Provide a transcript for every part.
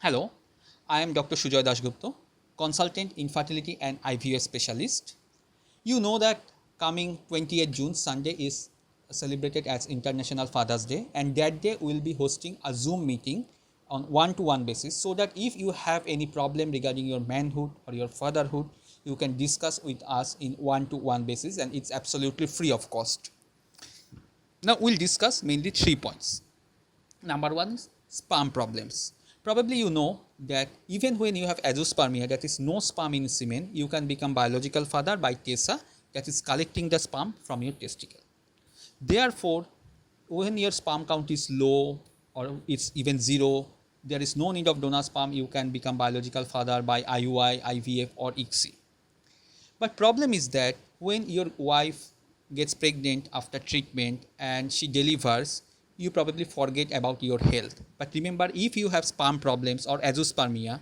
Hello, I am Dr. Sujoy Dasgupta, consultant infertility and IVF specialist. You know that coming 28th June Sunday is celebrated as International Father's Day, and that day we will be hosting a Zoom meeting on one-to-one basis, so that if you have any problem regarding your manhood or your fatherhood, you can discuss with us in one-to-one basis, and it's absolutely free of cost. Now we'll discuss mainly 3 points. Number one is sperm problems. Probably you know that even when you have azoospermia, that is no sperm in semen, you can become biological father by TESA, that is collecting the sperm from your testicle. Therefore, when your sperm count is low or it's even zero, there is no need of donor sperm, you can become biological father by IUI, IVF or ICSI. But problem is that when your wife gets pregnant after treatment and she delivers, you probably forget about your health. But remember, if you have sperm problems or azoospermia,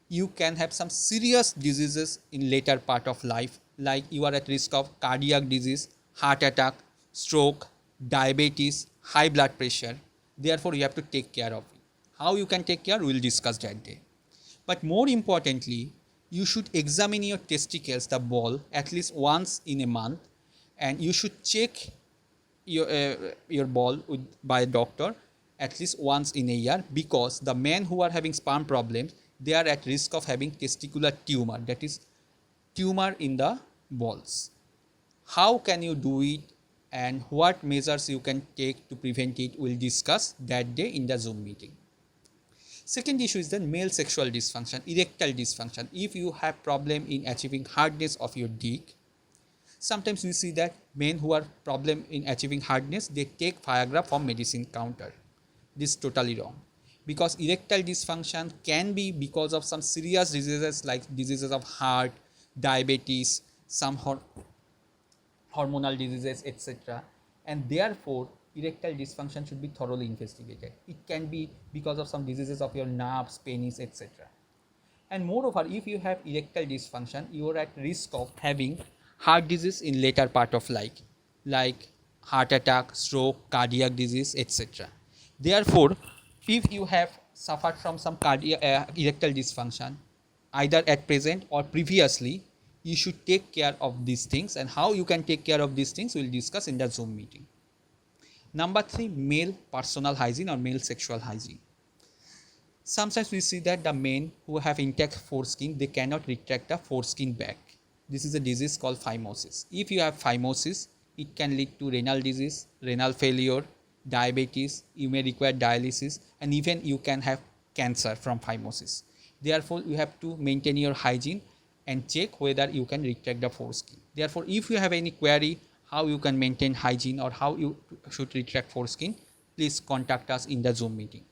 you can have some serious diseases in later part of life, like you are at risk of cardiac disease, heart attack, stroke, diabetes, high blood pressure. Therefore, you have to take care of it. How you can take care, we will discuss that day. But more importantly, you should examine your testicles, the ball, at least once in a month, and you should check your ball by a doctor at least once in a year, because the men who are having sperm problems, they are at risk of having testicular tumor, that is tumor in the balls. How can you do it and what measures you can take to prevent it, we'll discuss that day in the Zoom meeting. Second issue is the male sexual dysfunction, erectile dysfunction. If you have problem in achieving hardness of your dick, sometimes we see that men who are problem in achieving hardness, they take Viagra from medicine counter. This is totally wrong, because erectile dysfunction can be because of some serious diseases like diseases of heart, diabetes, some hormonal diseases, etc. And therefore, erectile dysfunction should be thoroughly investigated. It can be because of some diseases of your nerves, penis, etc. And moreover, if you have erectile dysfunction, you are at risk of having heart disease in later part of life, like heart attack, stroke, cardiac disease, etc. Therefore, if you have suffered from some erectile dysfunction, either at present or previously, you should take care of these things, and how you can take care of these things we will discuss in the Zoom meeting. Number 3, male personal hygiene or male sexual hygiene. Sometimes we see that the men who have intact foreskin, they cannot retract the foreskin back. This is a disease called phimosis. If you have phimosis, it can lead to renal disease, renal failure, diabetes, you may require dialysis, and even you can have cancer from phimosis. Therefore, you have to maintain your hygiene and check whether you can retract the foreskin. Therefore, if you have any query how you can maintain hygiene or how you should retract foreskin, please contact us in the Zoom meeting.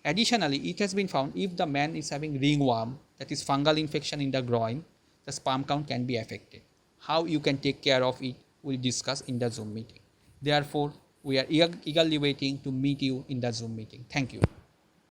Additionally, it has been found if the man is having ringworm, that is fungal infection in the groin, the sperm count can be affected. How you can take care of it, we'll discuss in the Zoom meeting. Therefore, we are eagerly waiting to meet you in the Zoom meeting. Thank you.